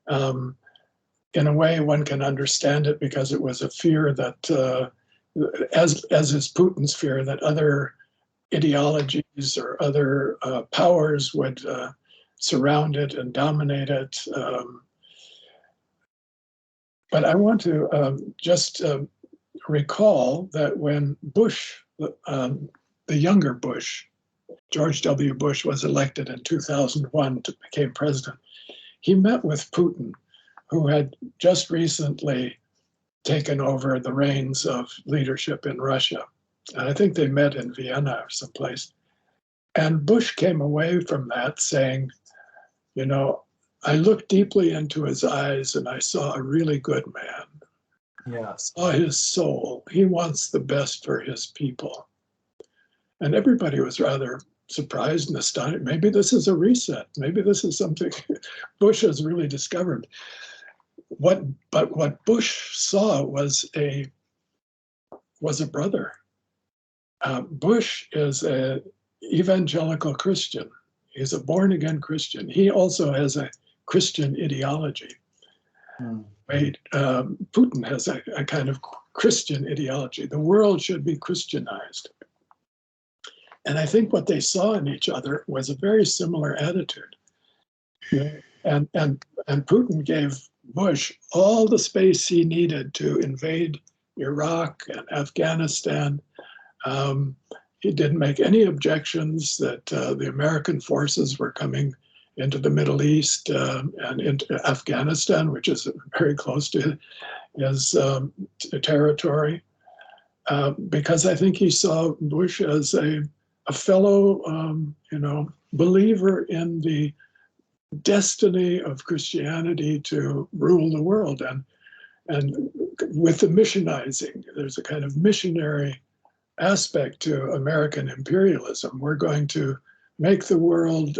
In a way, one can understand it because it was a fear that, as is Putin's fear, that other ideologies or other powers would surround it and dominate it. But I want to just recall that when Bush, the younger Bush, George W. Bush, was elected in 2001 to become president, he met with Putin, who had just recently taken over the reins of leadership in Russia. And I think they met in Vienna or someplace. And Bush came away from that saying, you know, I looked deeply into his eyes and I saw a really good man. Yeah. I saw his soul. He wants the best for his people. And everybody was rather surprised and astonished. Maybe this is a reset. Maybe this is something Bush has really discovered. But what Bush saw was a brother. Bush is an evangelical Christian. He's a born-again Christian. He also has a Christian ideology. Putin has a kind of Christian ideology. The world should be Christianized. And I think what they saw in each other was a very similar attitude. And Putin gave Bush all the space he needed to invade Iraq and Afghanistan. He didn't make any objections that the American forces were coming into the Middle East and into Afghanistan, which is very close to his territory, because I think he saw Bush as a fellow, believer in the destiny of Christianity to rule the world, and with the missionizing, there's a kind of missionary aspect to American imperialism. We're going to make the world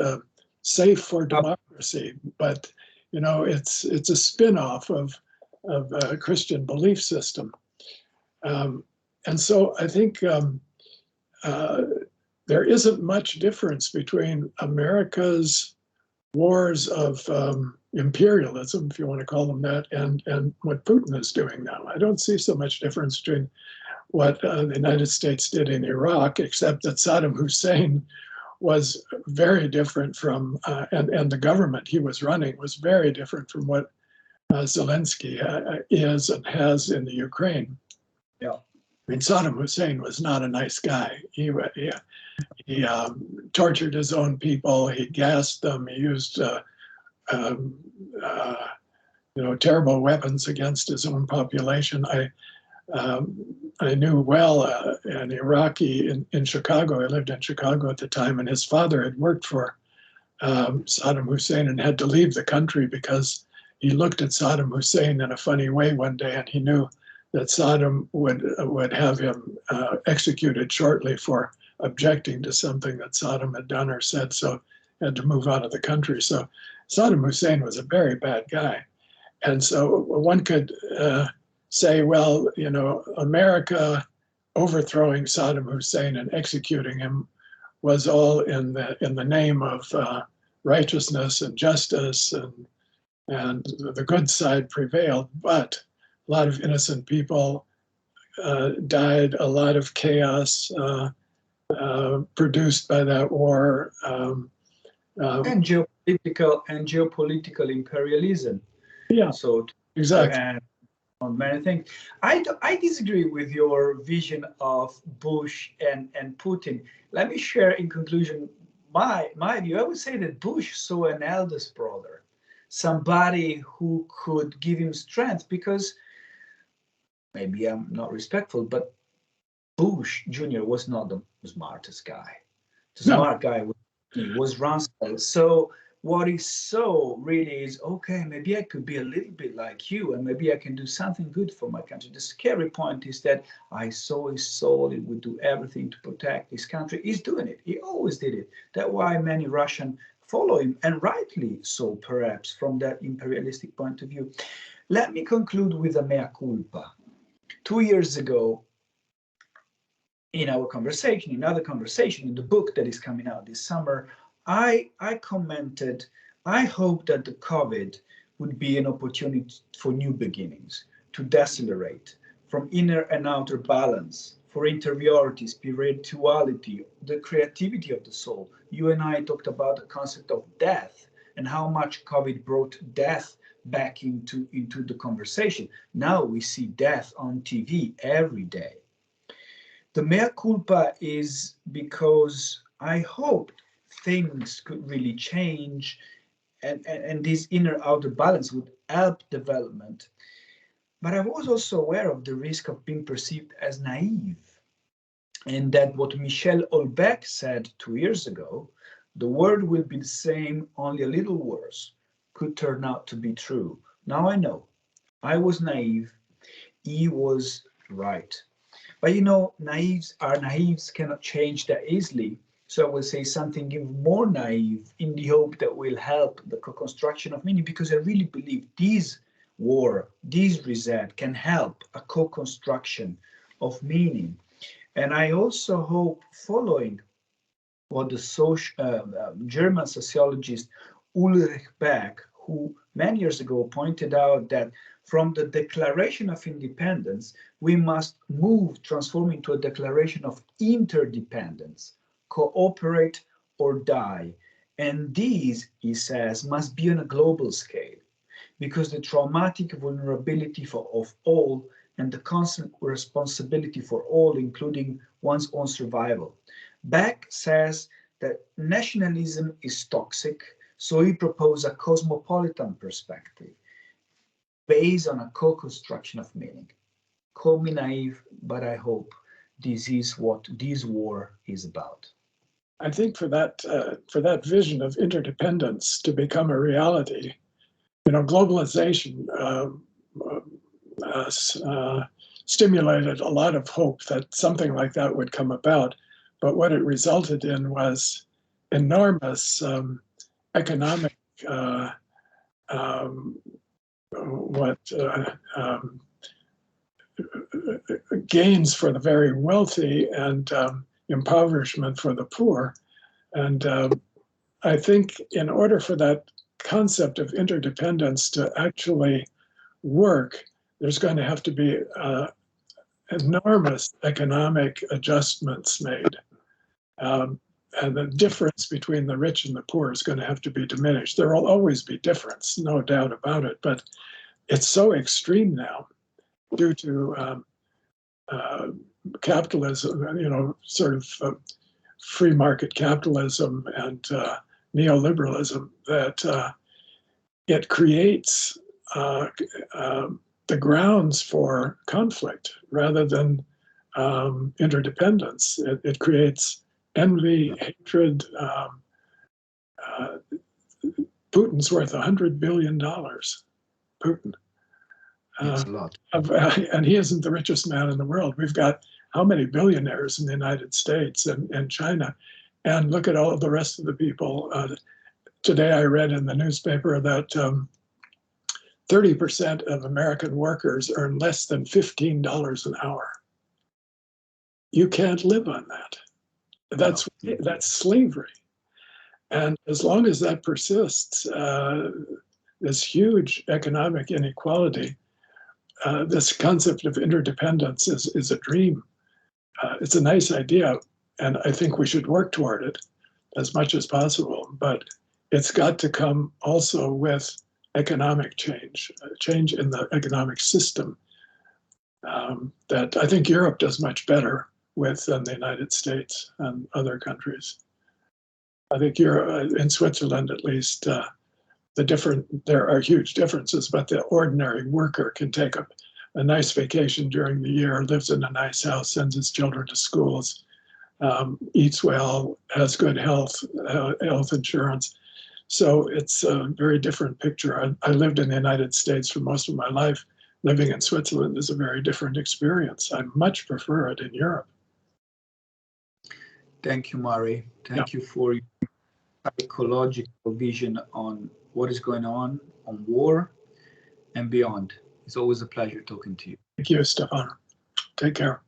safe for democracy, but it's a spin-off of a Christian belief system, and so I think there isn't much difference between America's wars of imperialism, if you want to call them that, and what Putin is doing now. I don't see so much difference between what the United States did in Iraq, except that Saddam Hussein was very different from, and the government he was running was very different from what Zelensky is and has in the Ukraine. Yeah. I mean, Saddam Hussein was not a nice guy. He tortured his own people. He gassed them. He used terrible weapons against his own population. I knew well an Iraqi in Chicago. I lived in Chicago at the time, and his father had worked for Saddam Hussein and had to leave the country because he looked at Saddam Hussein in a funny way one day, and he knew that Saddam would have him executed shortly for objecting to something that Saddam had done or said, so had to move out of the country. So Saddam Hussein was a very bad guy. And so one could say, well, America overthrowing Saddam Hussein and executing him was all in the name of righteousness and justice, and the good side prevailed. But a lot of innocent people died, a lot of chaos produced by that war. And geopolitical imperialism. Yeah, so exactly. And on many things, I disagree with your vision of Bush and Putin. Let me share in conclusion my view. I would say that Bush saw an eldest brother, somebody who could give him strength, because maybe I'm not respectful, but Bush Jr. was not the smartest guy. The smart guy was Rumsfeld. So what he saw really is, okay, maybe I could be a little bit like you, and maybe I can do something good for my country. The scary point is that I saw his soul. He would do everything to protect his country. He's doing it. He always did it. That's why many Russians follow him, and rightly so, perhaps, from that imperialistic point of view. Let me conclude with a mea culpa. 2 years ago, in our conversation, in other conversation, in the book that is coming out this summer, I commented, I hope that the COVID would be an opportunity for new beginnings, to decelerate from inner and outer balance, for inferiority, spirituality, the creativity of the soul. You and I talked about the concept of death and how much COVID brought death back into the conversation. Now we see death on TV every day. The mea culpa is because I hoped things could really change and this inner outer balance would help development. But I was also aware of the risk of being perceived as naive, and that what Michel Houellebecq said 2 years ago, the world will be the same, only a little worse, could turn out to be true. Now I know. I was naive. He was right. But you know, naives cannot change that easily. So I will say something even more naive in the hope that will help the co-construction of meaning, because I really believe this war, this reset can help a co-construction of meaning. And I also hope, following what the German sociologist Ulrich Beck, who many years ago pointed out that from the Declaration of Independence, we must transform into a declaration of interdependence, cooperate or die. And these, he says, must be on a global scale, because the traumatic vulnerability of all and the constant responsibility for all, including one's own survival. Beck says that nationalism is toxic, so he proposed a cosmopolitan perspective based on a co-construction of meaning. Call me naive, but I hope this is what this war is about. I think for that vision of interdependence to become a reality, you know, globalization stimulated a lot of hope that something like that would come about. But what it resulted in was enormous economic gains for the very wealthy and impoverishment for the poor. And I think in order for that concept of interdependence to actually work, there's going to have to be enormous economic adjustments made. And the difference between the rich and the poor is going to have to be diminished. There will always be difference, no doubt about it, but it's so extreme now due to capitalism, you know, sort of free market capitalism and neoliberalism, that it creates the grounds for conflict rather than interdependence. It creates envy, hatred. Putin's worth $100 billion. Putin. That's a lot. And he isn't the richest man in the world. We've got how many billionaires in the United States and China? And look at all the rest of the people. Today I read in the newspaper that 30% of American workers earn less than $15 an hour. You can't live on that. That's slavery. And as long as that persists, this huge economic inequality, this concept of interdependence is a dream. It's a nice idea, and I think we should work toward it as much as possible. But it's got to come also with economic change in the economic system that I think Europe does much better with than the United States and other countries. I think in Switzerland, at least, there are huge differences, but the ordinary worker can take a nice vacation during the year, lives in a nice house, sends his children to schools, eats well, has good health insurance. So it's a very different picture. I lived in the United States for most of my life. Living in Switzerland is a very different experience. I much prefer it in Europe. Thank you, Murray. Thank you for your psychological vision on what is going on war and beyond. It's always a pleasure talking to you. Thank you, Stefan. Take care.